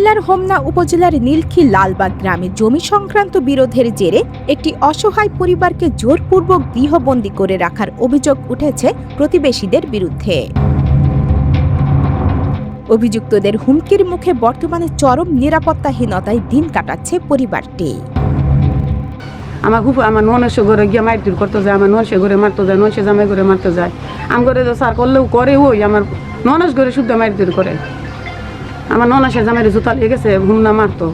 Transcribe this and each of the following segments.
কুমিল্লার হোমনা উপজেলার নীলক্ষী লালবাগ গ্রামে জমি সংক্রান্ত বিরোধের জেরে একটি অসহায় পরিবারকে জোরপূর্বক গৃহবন্দী করে রাখার অভিযোগ উঠেছে প্রতিবেশীদের বিরুদ্ধে। অভিযুক্তদের হুমকির মুখে বর্তমানে চরম নিরাপত্তাহীনতায় দিন কাটাচ্ছে পরিবারটি। আমার ননসে ঘরে গিয়ে মারধর করতে যায়, আমার ননসে ঘরে মারতে যায়, ননসে জামাই ঘরে মারতে যায়। আমি ঘরে তো স্যার করলেও করে, ওই আমার ননস ঘরে শুদ্ধ মারধর করে। আমার ননসে জামাই জুতা লেগে গেছে, হুমনা মারতো।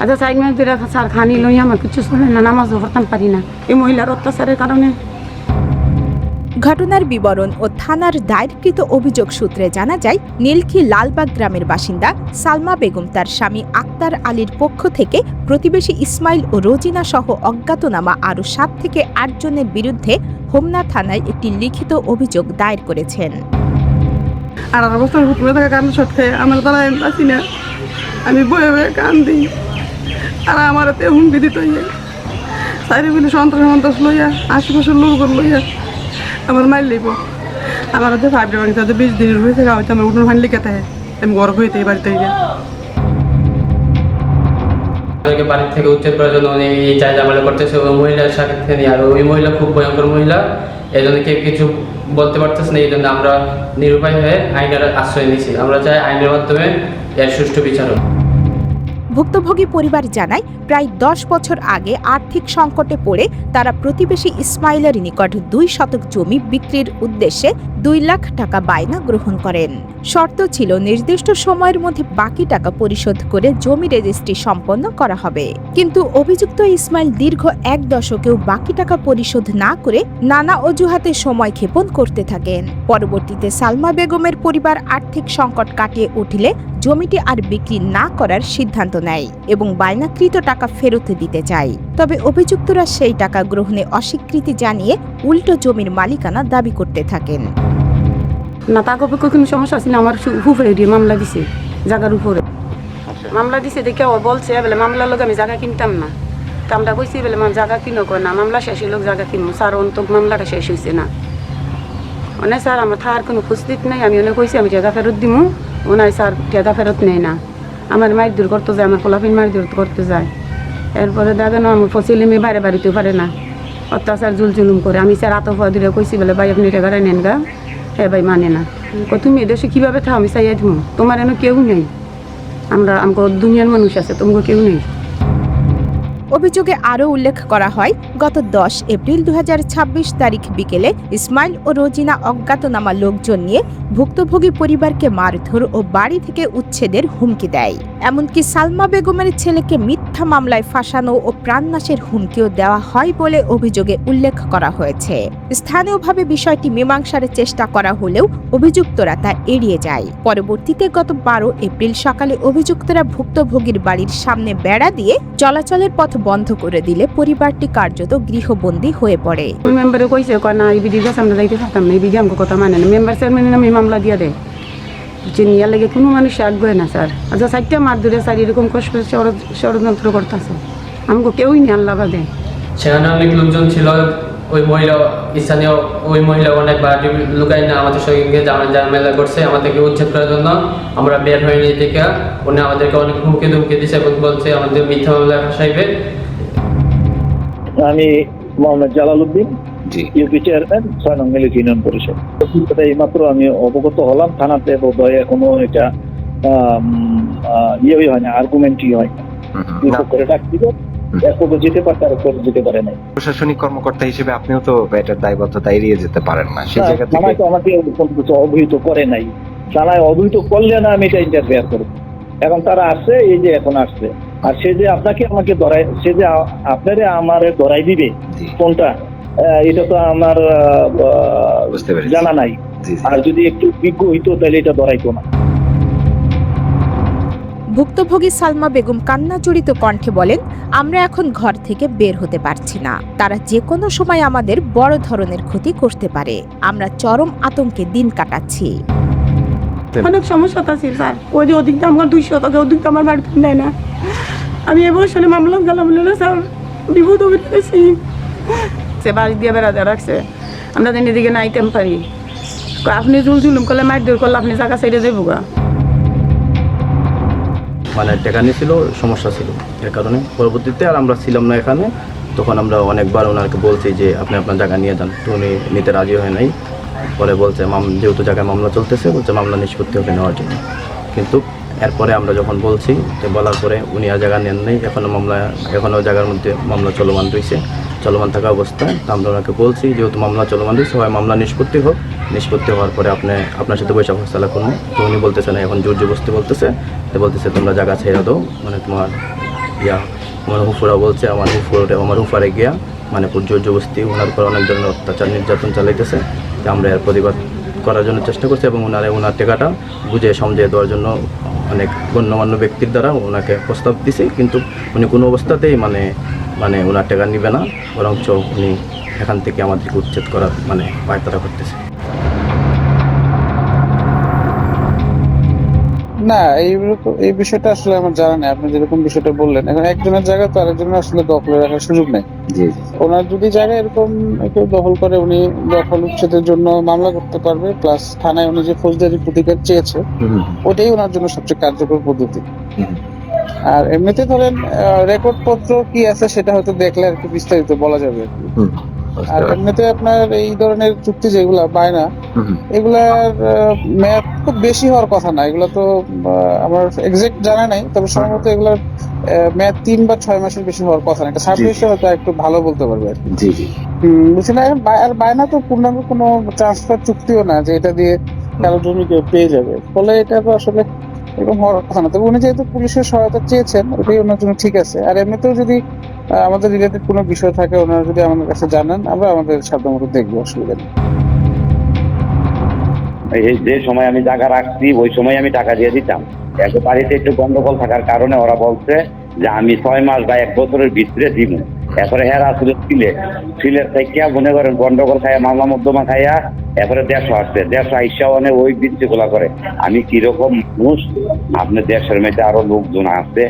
আচ্ছা 4 মাস ধরে স্যার খানি লই আমার কিছু শুনে না, নামাজও পড়তাম পারি না এই মহিলার অত্যাচারের কারণে। ঘটনার বিবরণ ও থানার দায়েরকৃত অভিযোগ সূত্রে জানা যায়, নীলক্ষী লালবাগ গ্রামের বাসিন্দা সালমা বেগম তার স্বামী আক্তার আলীর পক্ষ থেকে প্রতিবেশী ইসমাইল ও রোজিনা সহ অজ্ঞাতনামা আরও 7 থেকে 8 জনের বিরুদ্ধে হোমনা থানায় একটি লিখিত অভিযোগ দায়ের করেছেন। আর অবস্থায় হুকুমে থাকা কারণ সত্ত্বে আমার দ্বারা আসি না, আমি বয়ে বয়ে কান্দি। আর আমার হাতে হুমকি দিত চারিদিকে সন্ত্রাস লইয়া, আশেপাশের লোক লইয়া আমার মাইল লিব। আমার হাতে 5 ডে তাদের 20 দিনের হয়েছে, হয়তো আমার উঠোন ফান লিখে থাকে, আমি গর্ব হইতে এই বাড়িতে বাড়ি থেকে উচ্ছেদ করার জন্য উনি এই চাহিদা আমলা করতেছে ওই মহিলার সাথে নিয়ে। আর ওই মহিলা খুব ভয়ঙ্কর মহিলা, এই জন্য কেউ কিছু বলতে পারতেছে না। এই জন্য আমরা নিরুপায় হয়ে আইনের আশ্রয় নিয়েছি। আমরা চাই আইনের মাধ্যমে এর সুষ্ঠু বিচার হোক। ভুক্তভোগী পরিবার জানায়, প্রায় 10 বছর আগে আর্থিক সংকটে পড়ে তারা প্রতিবেশী ইসমাইলের নিকট 2 শতক জমি বিক্রির উদ্দেশ্যে 2 লাখ টাকা বায়না গ্রহণ করেন। শর্ত ছিল নির্দিষ্ট সময়ের মধ্যে বাকি টাকা পরিশোধ করে জমি রেজিস্ট্রি সম্পন্ন করা হবে। কিন্তু অভিযুক্ত ইসমাইল দীর্ঘ 1 দশকেও বাকি টাকা পরিশোধ না করে নানা অজুহাতে সময় ক্ষেপণ করতে থাকেন। পরবর্তীতে সালমা বেগমের পরিবার আর্থিক সংকট কাটিয়ে উঠলে জমিটি আর বিক্রি না করার সিদ্ধান্ত নেয় এবং বায়নাকৃত টাকা ফেরত দিতে চায়। তবে অভিযুক্তরা সেই টাকা গ্রহণে অস্বীকৃতি জানিয়ে উল্টো জমির মালিকানা দাবি করতে থাকেন। না তাকে কোনো সমস্যা আছে না, আমার উপরে দিয়ে মামলা দিছে, জায়গার উপরে মামলা দিছে। দেখে ও বলছে বলে মামলার লোক আমি জায়গা কিনতাম না। তো আমরা কইছি বলে জায়গা কিনো কয় না, মামলা শেষ লোক জায়গা কিনবো। স্যার অন্তক মামলাটা শেষ হয়েছে না, মানে স্যার আমার থাকার কোনো উপস্থিত নেই। আমি অনেক কইছি আমি জায়গা ফেরত দিমু, ওনার স্যার জায়গা ফেরত নেয় না। আমার মায়ের দূর করতে যায়, আমার ফলাফিন মায়ের দূর করতে যায়। এরপরে দেখেন আমার ছেলে মেয়ে বাইরে বাড়িতেও পারে না, অত্যাচার জুলুম করে। আমি স্যার আতফা দূরে কইছি বলে ভাই আপনি টাকাটা নেন গা। হ্যাঁ ভাই মানে না, তুমি এদেশে কীভাবে থাও আমি চাইয়া দিব, তোমার এনে কেউ নেই, আমরা আমাকে দুনিয়ার মানুষ আছে, তোমাকে কেউ নেই। অভিযোগে আরও উল্লেখ করা হয়, গত 10 এপ্রিল 2026 তারিখ বিকেলে ইসমাইল ও রোজিনা অজ্ঞাতনামা লোকজন নিয়ে ভুক্তভোগী পরিবারকে মারধর ও বাড়ি থেকে উচ্ছেদের হুমকি দেয়। এমনকি সালমা বেগমের ছেলেকে মিথ্যা মামলায় ফাঁসানো ও প্রাণনাশের হুমকিও দেওয়া হয় বলে অভিযোগে উল্লেখ করা হয়েছে। স্থানীয়ভাবে বিষয়টি মীমাংসার চেষ্টা করা হলেও অভিযুক্তরা তা এড়িয়ে যায়। পরবর্তীতে গত 12 এপ্রিল সকালে অভিযুক্তরা ভুক্তভোগীর বাড়ির সামনে বেড়া দিয়ে চলাচলের পথ বন্ধ করে দিলে পরিবারটি কার্যত গৃহবন্দী হয়ে পড়ে। মেম্বারে কইছে না এই বিধি গাছ আমরা যাইতে পারতাম না, এই বিধি আমাকে কথা মানে না। মেম্বার চেয়ারম্যানের নামে মামলা দিয়ে দেয়, যে নিয়ে লাগে কোনো মানুষ আগ্রহ না স্যার। আচ্ছা 4টা মার ধরে স্যার এরকম কষ্ট ষড়যন্ত্র করতেছে, আমাকে কেউই নিয়ে আল্লাহ বাদে। সেখানে অনেক লোকজন ছিল, ওই মহিলা স্থানীয় ওই মহিলা অনেক বাড়ি লুকাই না আমাদের সঙ্গে ঝামেলা করছে আমাদেরকে উচ্ছেদ করার জন্য। আমরা বের হয়ে নিয়ে থেকে উনি আমাদেরকে অনেক হুমকি ধুমকি দিচ্ছে এবং বলছে আমাদের মিথ্যা মামলায় ফাঁসাইবে। আমি মোহাম্মদ জালাল উদ্দিন, ইউপি চেয়ারম্যান 6 নং মিলিক ইউনিয়ন পরিষদ। এইমাত্র আমি অবগত হলাম, থানাতে বোধহয় এখনো এটা ইয়ে হয় না, আর্গুমেন্টই হয় না করে ডাকছিল। যেতে পারতে আর যেতে পারে নাই। প্রশাসনিক কর্মকর্তা হিসেবে আপনিও তো এটার দায়বদ্ধতা এড়িয়ে যেতে পারেন না। সেই জায়গা থেকে থানায় তো আমাকে কিছু অবহিত করে নাই। থানায় অবহিত করলে না আমি এটা ইন্টারফেয়ার করব। এখন তারা আসছে, এই যে এখন আসছে, আর সে যে আমাকে ধরাই, সে যে আপনারে আমারে ধরাই দিবে কোনটা, এটা তো আমার জানা নাই। আর যদি একটু বিজ্ঞ হইতো তাহলে এটা ধরাইতো না। ভুক্তভোগী সালমা বেগম কান্না জড়িত কণ্ঠে বলেন, আমরা এখন ঘর থেকে বের হতে পারছি না। তারা যে কোনো সময় আমাদের বড় ধরনের ক্ষতি করতে পারে। আমরা চরম আতঙ্কে দিন কাটাচ্ছি। অনেক সমস্যা আছে স্যার, ওই যে অধিক আমার 200 টাকা অধিক আমার বাড়িতে নেয় না। আমি এ বছরে মামলা গেলাম স্যার, বিপদ হয়েছি। সে বাড়ি দিয়ে বেড়াতে রাখছে, আমরা যেন এদিকে নাইতেম পারি। আপনি জুলুম করলে মারধর করলে আপনি জায়গা সাইডে যাবো গা। মানে টাকা নিয়েছিল, সমস্যা ছিল এর কারণে। পরবর্তীতে আর আমরা ছিলাম না এখানে, তখন আমরা অনেকবার ওনাকে বলছি যে আপনি আপনার জায়গা নিয়ে যান, তো উনি নিতে রাজি হয় নাই। পরে বলছে যেহেতু জায়গায় মামলা চলতেছে, বলছে মামলা নিষ্পত্তি হবে নেওয়ার জন্য। কিন্তু এরপরে আমরা যখন বলছি, যে বলার পরে উনি আর জায়গা নেন নেই, এখনও জায়গার মধ্যে মামলা চলমান রয়েছে। চলমান থাকা অবস্থায় তো আমরা ওনাকে বলছি যেহেতু মামলা চলমান রয়েছে, হয় মামলা নিষ্পত্তি হোক, নিষ্পত্তি হওয়ার পরে আপনার সাথে বৈশাখ ফয়সালা করবো। তো উনি বলতেছে না, এখন জোর জবরদস্তি বলতেছে, তো বলতেছে তোমরা জায়গা ছেড়ে দাও, মানে আমার হুফুরা বলছে, আমার হুফারে গিয়া মানে জোর জবরদস্তি ওনার উপর অনেক ধরনের অত্যাচার নির্যাতন চালাইতেছে। তো আমরা এর প্রতিবাদ করার জন্য চেষ্টা করছি এবং ওনার টাকাটা বুঝে সমঝে দেওয়ার জন্য অনেক গণ্যমান্য ব্যক্তির দ্বারা ওনাকে প্রস্তাব দিছি, কিন্তু উনি কোনো অবস্থাতেই মানে ওনার টাকা নিবে না, বরঞ্চ উনি এখান থেকে আমাদেরকে উচ্ছেদ করার পায়তারা করতেছে। না, এই বিষয়টা আসলে আমার জানা নেই। আপনি যেরকম বিষয়টা বললেন, এখন একজনের জায়গা তো আরেকজনের আসলে দখলে রাখার সুযোগ নেই। ওনার যদি জায়গা এরকম কেউ দখল করে, উনি দখল উচ্ছেদের জন্য মামলা করতে পারবে, প্লাস থানায় উনি যে ফৌজদারি প্রতিকার চেয়েছে ওটাই ওনার জন্য সবচেয়ে কার্যকর পদ্ধতি। আর এমনিতে ধরেন রেকর্ড পত্র কি আছে সেটা হয়তো দেখলে আর কি বিস্তারিত বলা যাবে আর কি। আর এমনিতে আপনার এই ধরনের চুক্তি যেগুলা বায়না, এগুলার মেয়াদ খুব বেশি হওয়ার কথা না। এগুলা তো আমার এক্সাক্ট জানা নাই, তবে সম্ভবত এগুলার মেয়াদ 3 বা 6 মাসের বেশি হওয়ার কথা না। এটা সাবডিভিশন হয়তো একটু ভালো বলতে পারবে আর কি। বুঝছি না। আর বায়না তো পূর্ণাঙ্গ কোনো ট্রান্সফার চুক্তিও না যে এটা দিয়ে কারো জমি কেউ পেয়ে যাবে, ফলে এটা তো আসলে এরকম হওয়ার কথা না। তবে উনি যেহেতু পুলিশের সহায়তা চেয়েছেন, ওটাই ওনার জন্য ঠিক আছে। আর এমনিতেও যদি আমাদের রিলেটেড কোনো বিষয় থাকে, ওনারা যদি আমাদের কাছে জানান, আমরা আমাদের সাধ্যমতো দেখবো, অসুবিধা নেই। এই যে সময় আমি জায়গা রাখছি ওই সময় আমি টাকা দিয়ে দিতাম। এখন বাড়িতে একটু গন্ডগোল থাকার কারণে ওরা বলছে যে আমি 6 মাস বা 1 বছরের ভিতরে দিব। এরপরে হেরা আসলে সিলেট থেকে মনে করেন গন্ডগোল খাইয়া, মামলা মধ্যমা খাইয়া, এরপরে 150 আসছে। 150 আইসা অনেক ওই বৃত্তিগুলা করে। আমি কিরকম মানুষ, আপনার দেশের মধ্যে আরো লোকজন আছে,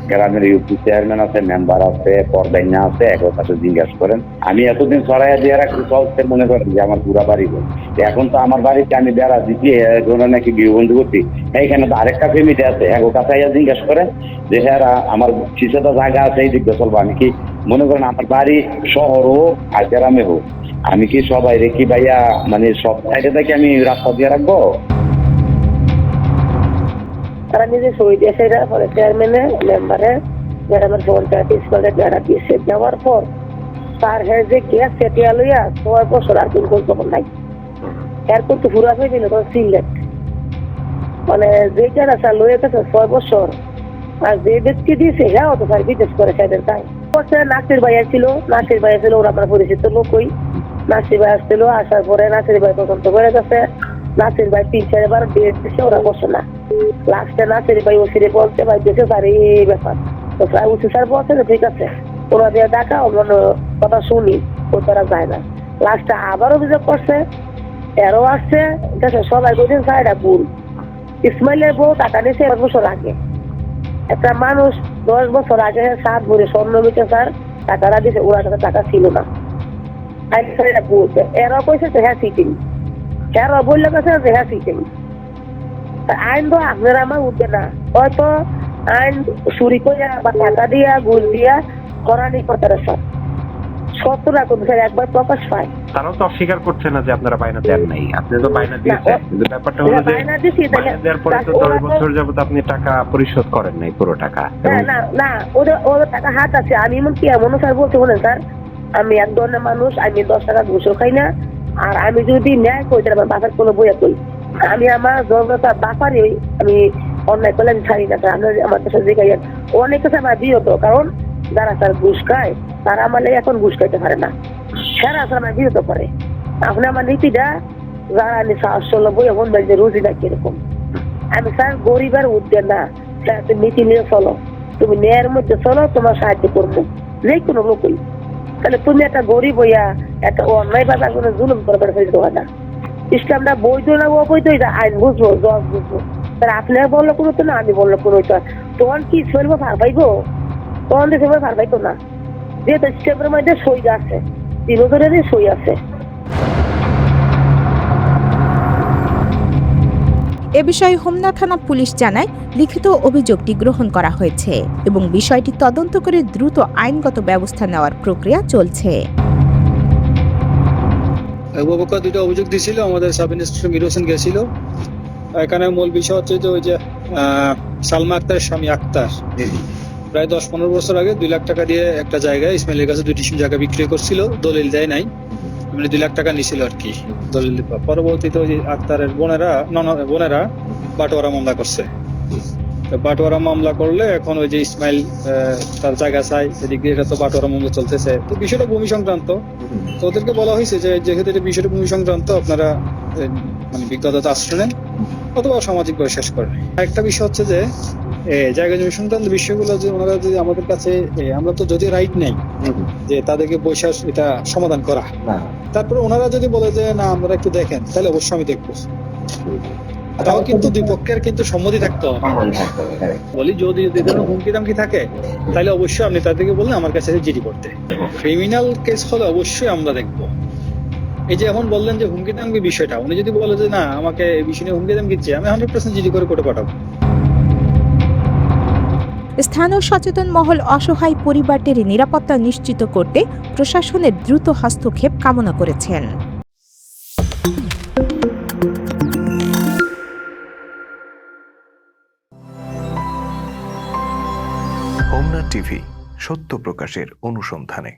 গ্রামের ইউপি চেয়ারম্যান আছে, মেম্বার আছে, পর্দাইনা আছে, একবার কাছে জিজ্ঞাসা করেন। আমি এতদিন সরাইয়া দিয়ে রাখছি, চলছে মনে করেন যে আমার পুরা বাড়ি। এখন তো আমার বাড়িতে আমি বেড়া দিচ্ছি, নাকি গৃহবন্ধু করছি, এইখানে তো আরেকটা ফ্যামিলি আছে, একবার কাছে জিজ্ঞাসা করেন যে হ্যাঁ আমার কিছুটা জায়গা আছে, এই দিকটা চলবো। আমি কি মনে করেন আমার বাড়ি শহর হোক আর গ্রামে হোক, আমি কি সবাই রেখি ভাইয়া সব সাইডে থেকে আমি রাস্তা দিয়ে রাখবো? তারা নিজে সই দিয়েছে, পরে চেয়ারম্যানে মেম্বারে গ্রামের পঞ্চায়েত স্কুলে বেড়া দিয়েছে। দেওয়ার পর তার হ্যাঁ যে গ্যাস সেটিয়া লইয়া 6 বছর আর দিন খবর নাই। এরপর তো ঘুরা হয়ে গেল সিলেট, যেটা রাস্তা লইয়া গেছে 6 বছর, আর যে ব্যক্তি দিয়েছে হ্যাঁ তো স্যার বিদেশ করে সেদের তাই নাসির ভাই ছিল। ওরা আমার পরিচিত লোকই। নাসির ভাই আসছিল, আসার পরে নাসির ভাই তদন্ত করে গেছে। নাসির ভাই 3-4 বার ডেট দিচ্ছে, ওরা বসে না। লাস্টে নাসির ভাই ওসিরে বলতে ভাই দিয়েছে স্যার এই ব্যাপার, তো ওসি স্যার বলছে যে ঠিক আছে ওরা দিয়ে ডাকা, অন্য কথা শুনি, ও তারা যায় না। লাস্টে আবার অভিযোগ করছে, এরও আসছে, ঠিক আছে। সবাই বলছেন স্যার এটা ভুল। ইসমাইলের বউ টাকা নিয়েছে 1 বছর আগে। একটা মানুষ 10 বছর আগে 7 ভরে স্বর্ণ বেচে স্যার টাকাটা দিয়েছে, ওরা কাছে টাকা ছিল না। এটা বলছে, এরাও কইছে যে হ্যাঁ সিটিং, এরাও বললে গেছে যে হ্যাঁ সিটিং। আইন তো আপনার আমার উঠবে না, হয়তো আইন চুরি করে বা টাকা দিয়া ঘুষ দিয়া করানি করতে স্যার সত্য না করবে স্যার, একবার প্রকাশ পায়। তারাও তো অস্বীকার করছে না যে আপনারা বায়না দেন নাই। আপনি তো বায়না দিয়েছেন, কিন্তু ব্যাপারটা হলো যে বায়না দেওয়ার পরে তো 10 বছর যাবত আপনি টাকা পরিশোধ করেন নাই, পুরো টাকা। না ওদের টাকা হাত আছে। আমি এমন স্যার বলতে বলেন স্যার, আমি এক ধরনের মানুষ, আমি 10 টাকা ঘুষও খাই না। আর আমি যদি ন্যায় করি তাহলে আমার বাসার কোনো বইয়া করি, আমি আমার জনতা বাসারই আমি অন্যায় করলে আমি ছাড়ি না। আমার দেশের জায়গায় অনেক কাছে আমার বিরত, কারণ যারা স্যার ঘুষ খায় তারা আমার এখন ঘুষ খাইতে পারে না, সেরা আসলে আমার বিরত করে। আপনি আমার নীতিটা যারা আমি সাহসল্য বই এখন বলছে রুজি না কিরকম। আমি স্যার গরিবের উদ্যোগ না, তুমি নীতি নিয়ে চলো, তুমি ন্যায়ের মধ্যে চলো, তোমার সাহায্য করবো যে কোনো লোকই। তাহলে তুমি একটা গরিব হইয়া একটা অন্যায় ভাবে কোনো জুলুম করবে না। ইসলামটা বৈধ না অবৈধ, এটা আইন বুঝবো, জজ বুঝবো। তাহলে আপনি বললো কোনো তো না, আমি বললো কোনো, তখন কি চলবো ভার পাইবো? তখন দেখে ভার পাইতো না, যেহেতু স্টেপের মধ্যে সই আছে, 3 বছরেরই সই আছে। এ বিষয়ে হোমনা থানা পুলিশ জানায় লিখিত অভিযোগটি গ্রহণ করা হয়েছে এবং বিষয়টি তদন্ত করে দ্রুত আইনগত ব্যবস্থা নেওয়ার প্রক্রিয়া চলছে। অভিভাবকরা দুটো অভিযোগ দিয়েছিল, আমাদের সাব ইন্সপেক্টর মির হোসেন গেছিল। এখানে মূল বিষয় হচ্ছে যে ওই যে সালমা আক্তারের স্বামী আক্তার প্রায় 10-15 বছর আগে 2 লাখ টাকা দিয়ে একটা জায়গায় ইসমাইলের কাছে 2টি জায়গা বিক্রি করছিল, দলিল দেয় নাই, মানে 2 লাখ টাকা নিছিল আর কি দলিল। পরবর্তীতে ওই আক্তারের বোনেরা বাটোয়ারা মামলা করছে। বাটোয়ারা মামলা করলে এখন ওই যে ইসমাইল তার জায়গা চাই, এদিক দিয়ে এটা তো বাটোয়ারা মামলা চলতেছে। তো বিষয়টা ভূমি সংক্রান্ত, তো ওদেরকে বলা হয়েছে যে যেহেতু এটা বিষয়টা ভূমি সংক্রান্ত আপনারা মানে বিজ্ঞতা আশ্রয় নেন অথবা সামাজিকভাবে শেষ করেন। একটা বিষয় হচ্ছে যে জায়গা জমি সংক্রান্ত বিষয়গুলো যে ওনারা যদি আমাদের কাছে, আমরা তো যদি রাইট নেই যে তাদেরকে বৈশাখ এটা সমাধান করা, তারপরে ওনারা যদি বলে যে না আমরা একটু দেখেন, তাহলে অবশ্যই আমি দেখবো। তাও কিন্তু দুই পক্ষের কিন্তু সম্মতি থাকতে হবে। বলি যদি হুমকি দামকি থাকে তাহলে অবশ্যই আপনি তাদেরকে বললেন আমার কাছে জিডি করতে। ক্রিমিনাল কেস হলে অবশ্যই আমরা দেখবো। এই যে এখন বললেন যে হুমকি দামকি বিষয়টা, উনি যদি বলে যে না আমাকে এই বিষয় নিয়ে হুমকি দামকি দিচ্ছে, আমি 100% জিডি করে কোর্টে পাঠাবো। স্থানীয় সচেতন মহল অসহায় পরিবারটির নিরাপত্তা নিশ্চিত করতে প্রশাসনের দ্রুত হস্তক্ষেপ কামনা করেছেন। হোমনা টিভি, সত্য প্রকাশের অনুসন্ধানে।